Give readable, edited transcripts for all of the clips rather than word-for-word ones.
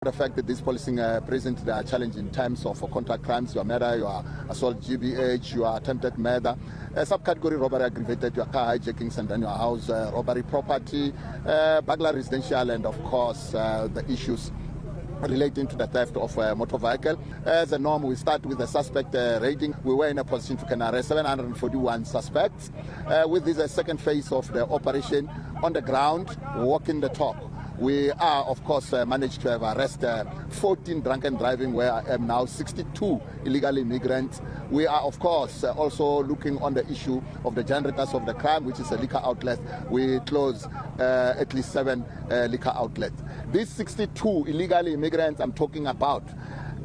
The fact that this policing present a challenge in terms of contract crimes, your murder, your assault, GBH, your attempted murder, subcategory robbery aggravated, your car hijackings and then your house robbery, property, burglary residential, and of course the issues relating to the theft of a motor vehicle. As a norm, we start with the suspect raiding. We were in a position to can arrest 741 suspects. With this second phase of the operation on the ground, walking the talk. We are, of course, managed to have arrested 14 drunken driving, where I am now 62 illegal immigrants. We are, of course, also looking on the issue of the generators of the crime, which is a liquor outlet. We close at least 7 liquor outlets. These 62 illegal immigrants I'm talking about,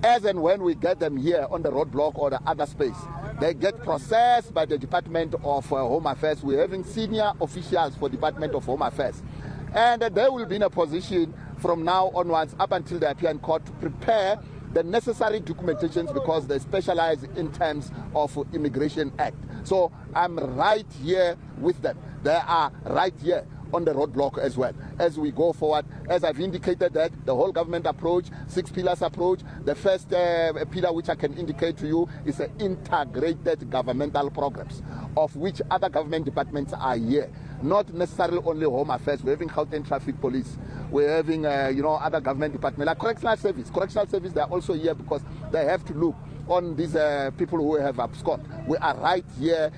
as and when we get them here on the roadblock or the other space, they get processed by the Department of Home Affairs. We're having senior officials for Department of Home Affairs. And they will be in a position from now onwards up until they appear in court to prepare the necessary documentations because they specialize in terms of Immigration Act. So I'm right here with them. They are right here on the roadblock as well. As we go forward, as I've indicated that the whole government approach, 6 pillars approach, the first pillar which I can indicate to you is an integrated governmental programs of which other government departments are here. Not necessarily only Home Affairs. We're having Health and Traffic Police. We're having, other government departments like Correctional Service. Correctional Service, they're also here because they have to look on these people who have absconded. We are right here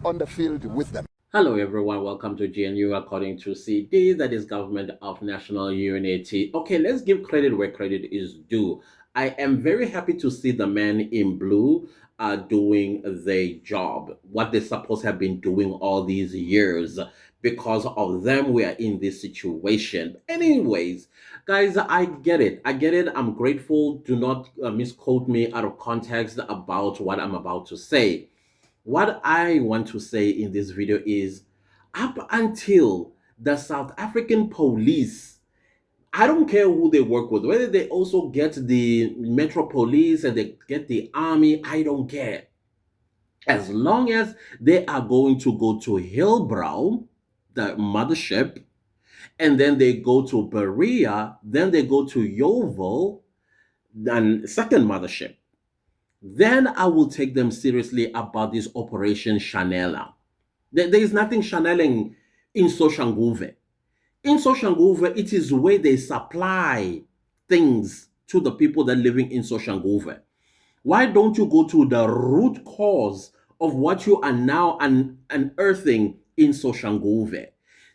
on the field with them. Hello everyone, welcome to GNU according to CD, that is Government of National Unity. Okay, let's give credit where credit is due. I am very happy to see the men in blue are doing their job, what they're supposed to have been doing all these years. Because of them, we are in this situation. Anyways, guys, I get it. I'm grateful. Do not misquote me out of context about what I'm about to say. What I want to say in this video is up until the South African police, I don't care who they work with, whether they also get the Metro Police and they get the army, I don't care. As long as they are going to go to Hillbrow, the mothership, and then they go to Berea, then they go to Yeovil, then second mothership, then I will take them seriously about this Operation Chanela. There is nothing channeling in Soshanguve. In Soshanguve, it is where they supply things to the people that are living in Soshanguve. Why don't you go to the root cause of what you are now unearthing in Soshanguve?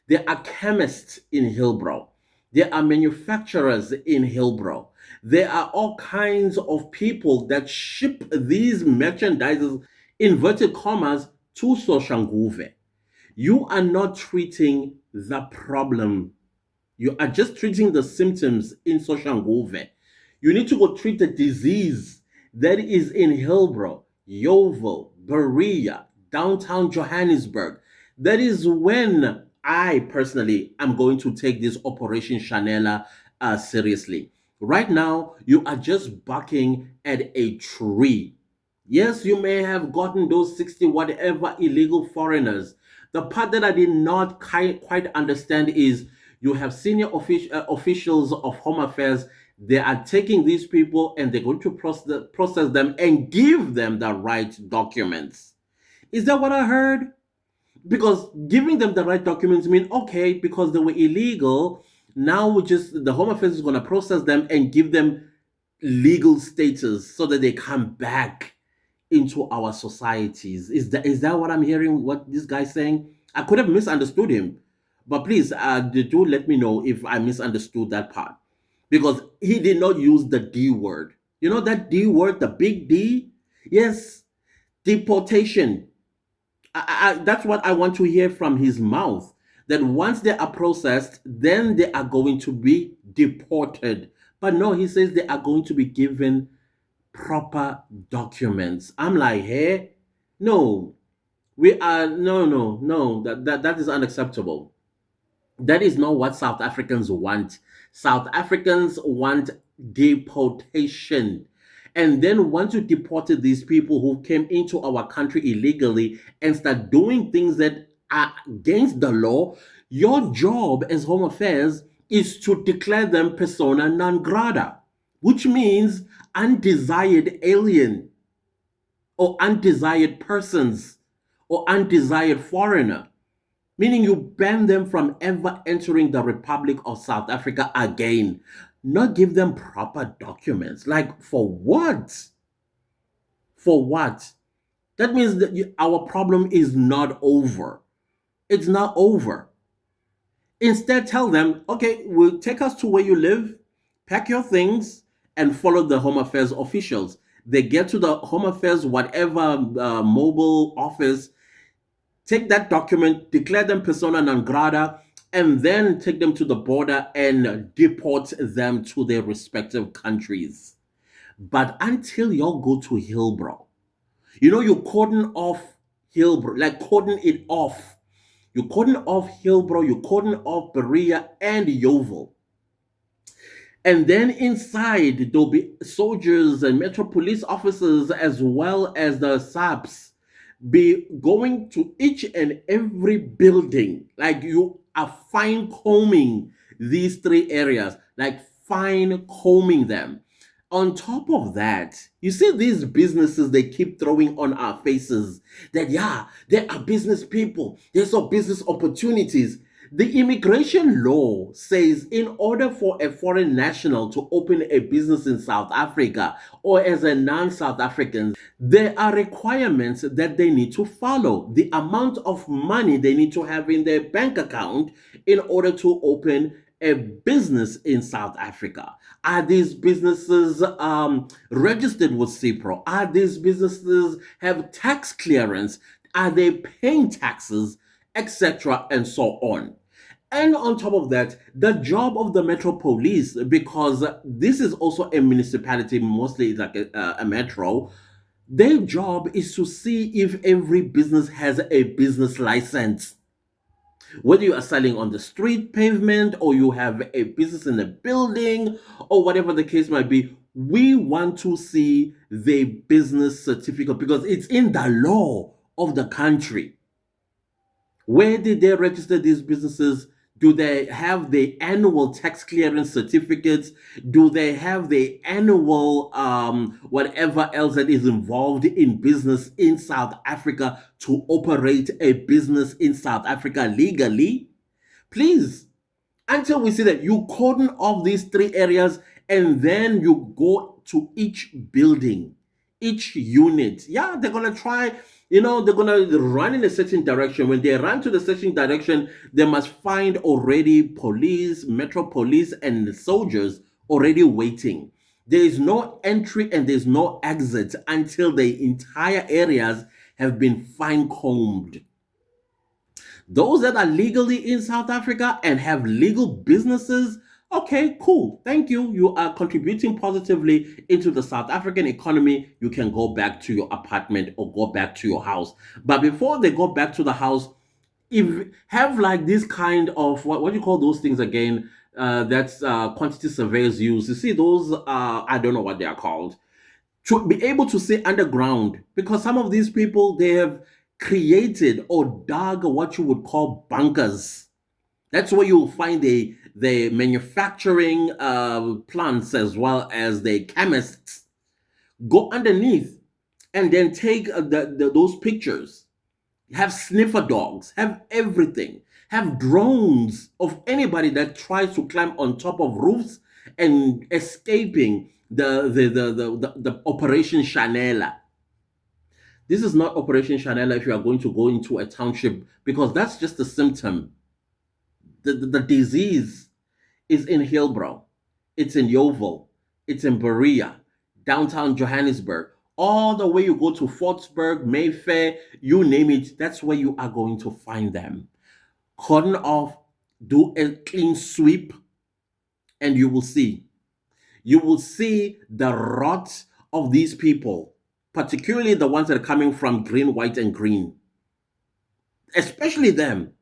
There are chemists in Hillbrow. There are manufacturers in Hillbrow. There are all kinds of people that ship these merchandises, inverted commas, to Soshanguve. You are not treating the problem. You are just treating the symptoms in Soshanguve. You need to go treat the disease that is in Hillbrow, Yeovil, Berea, downtown Johannesburg. That is when I personally am going to take this Operation Chanela seriously. Right now, you are just barking at a tree. Yes, you may have gotten those 60 whatever illegal foreigners. The part that I did not quite understand is you have senior officials of Home Affairs. They are taking these people and they're going to process them and give them the right documents. Is that what I heard? Because giving them the right documents mean, okay, because they were illegal, now the Home Affairs is going to process them and give them legal status so that they come back into our societies. Is that what I'm hearing, what this guy's saying? I could have misunderstood him, but please do let me know if I misunderstood that part, because he did not use the D word. You know that D word, the big D? Yes, deportation. That's what I want to hear from his mouth, that once they are processed, then they are going to be deported. But no, he says they are going to be given proper documents. I'm like, hey, no, no, that is unacceptable. That is not what South Africans want. South Africans want deportation. And then once you deported these people who came into our country illegally and start doing things that are against the law, your job as Home Affairs is to declare them persona non grata, which means undesired alien or undesired persons or undesired foreigner, meaning you ban them from ever entering the Republic of South Africa again. Not give them proper documents. Like, for what? For what? That means that our problem is not over. It's not over. Instead, tell them, okay, we'll take us to where you live, pack your things, and follow the Home Affairs officials. They get to the Home Affairs, whatever mobile office, take that document, declare them persona non grata, and then take them to the border and deport them to their respective countries. But until y'all go to Hillbrow, you cordon off Hillbrow, like cordon it off. You cordon off Hillbrow, you cordon off Berea and Yeovil. And then inside, there'll be soldiers and Metro Police officers as well as the SAPs be going to each and every building. Like, you are fine combing these three areas, like fine combing them. On top of that, you see these businesses they keep throwing on our faces that, yeah, there are business people, there's some business opportunities. The immigration law says in order for a foreign national to open a business in South Africa or as a non-South African, there are requirements that they need to follow. The amount of money they need to have in their bank account in order to open a business in South Africa. Are these businesses registered with CIPRO? Are these businesses have tax clearance? Are they paying taxes, etc., and so on? And on top of that, the job of the Metro Police, because this is also a municipality, mostly it's like a metro, their job is to see if every business has a business license. Whether you are selling on the street pavement or you have a business in a building or whatever the case might be, we want to see the business certificate because it's in the law of the country. Where did they register these businesses? Do they have the annual tax clearance certificates? Do they have the annual whatever else that is involved in business in South Africa to operate a business in South Africa legally? Please, until we see that, you cordon off these three areas and then you go to each building, each unit. Yeah, they're going to try, they're going to run in a certain direction. When they run to the certain direction, they must find already police, Metro Police, and soldiers already waiting. There is no entry and there's no exit until the entire areas have been fine combed. Those that are legally in South Africa and have legal businesses, okay, cool. Thank you. You are contributing positively into the South African economy. You can go back to your apartment or go back to your house. But before they go back to the house, if have like this kind of what do you call those things again? That's quantity surveyors use. You see those? I don't know what they are called, to be able to see underground, because some of these people, they have created or dug what you would call bunkers. That's where you'll find the manufacturing plants as well as the chemists. Go underneath and then take those pictures. Have sniffer dogs, have everything, have drones of anybody that tries to climb on top of roofs and escaping the Operation Chanela. This is not Operation Chanela if you are going to go into a township, because that's just a symptom. The disease is in Hillbrow, it's in Yeovil, it's in Berea, downtown Johannesburg. All the way you go to Fortsburg, Mayfair, you name it, that's where you are going to find them. Cordon off, do a clean sweep, and you will see. You will see the rot of these people, particularly the ones that are coming from green, white, and green. Especially them.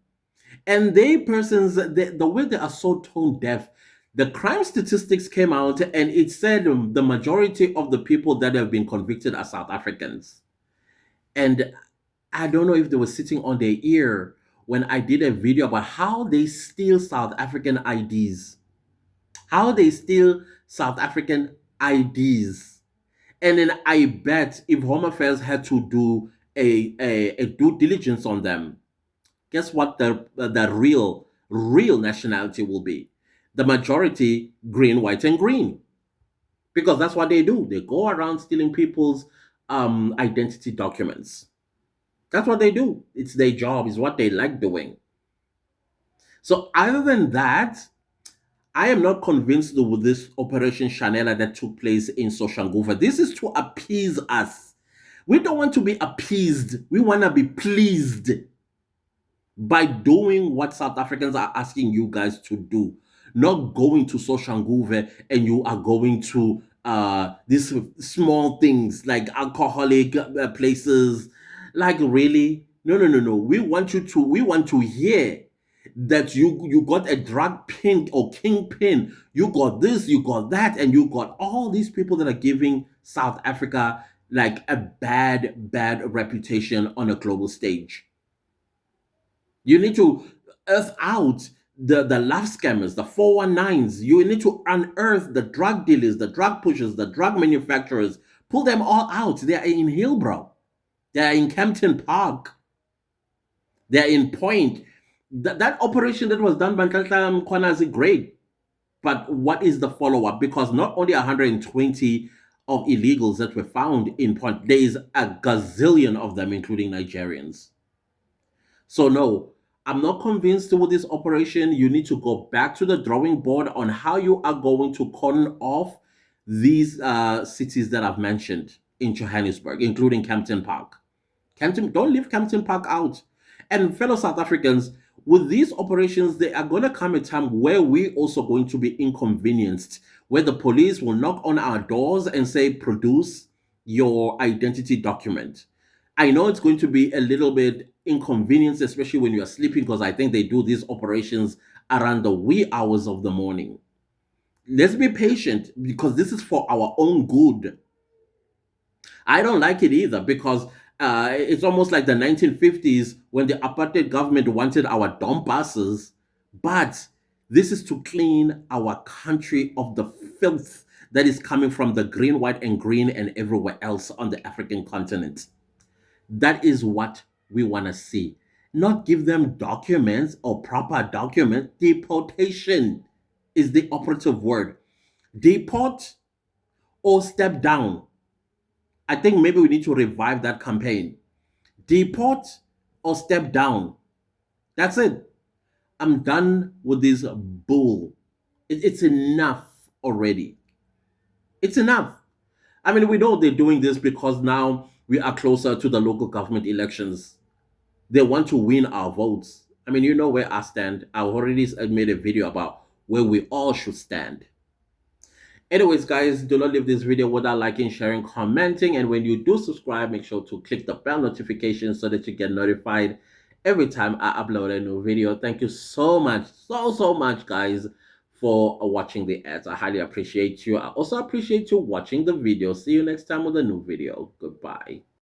And they persons, the way they are so tone deaf, the crime statistics came out and it said the majority of the people that have been convicted are South Africans. And I don't know if they were sitting on their ear when I did a video about how they steal South African IDs. How they steal South African IDs. And then I bet if Home Affairs had to do a due diligence on them, guess what the real nationality will be? The majority green, white, and green. Because that's what they do. They go around stealing people's identity documents. That's what they do. It's their job, it's what they like doing. So other than that, I am not convinced with this Operation Chanela that took place in Soshanguve. This is to appease us. We don't want to be appeased. We want to be pleased by doing what South Africans are asking you guys to do. Not going to Soshanguve and you are going to these small things like alcoholic places. Like really? No, no, no, no. We want to hear that you got a drug pin or kingpin. You got this, you got that, and you got all these people that are giving South Africa like a bad reputation on a global stage. You need to earth out the love scammers, the 419s. You need to unearth the drug dealers, the drug pushers, the drug manufacturers. Pull them all out. They are in Hillbrow. They are in Campton Park. They are in Point. That operation that was done by Kaltam Kwana is great. But what is the follow-up? Because not only 120 of illegals that were found in Point, there is a gazillion of them, including Nigerians. So no, I'm not convinced with this operation. You need to go back to the drawing board on how you are going to cordon off these cities that I've mentioned in Johannesburg, including Campton Park. Don't leave Campton Park out. And fellow South Africans, with these operations, there are going to come a time where we also going to be inconvenienced, where the police will knock on our doors and say, produce your identity document. I know it's going to be a little bit inconvenience, especially when you are sleeping, because I think they do these operations around the wee hours of the morning. Let's be patient because this is for our own good. I don't like it either because it's almost like the 1950s when the apartheid government wanted our dumb buses, but this is to clean our country of the filth that is coming from the green, white, and green and everywhere else on the African continent. That is what we want to see. Not give them documents or proper documents. Deportation is the operative word. Deport or step down. I think maybe we need to revive that campaign. Deport or step down. That's it. I'm done with this bull. It's enough already. It's enough. I mean, we know they're doing this because now we are closer to the local government elections. They want to win our votes. I mean, you know where I stand. I already made a video about where we all should stand. Anyways, guys, do not leave this video without liking, sharing, commenting. And when you do subscribe, make sure to click the bell notification so that you get notified every time I upload a new video. Thank you so much, so much, guys, for watching the ads. I highly appreciate you. I also appreciate you watching the video. See you next time with a new video. Goodbye.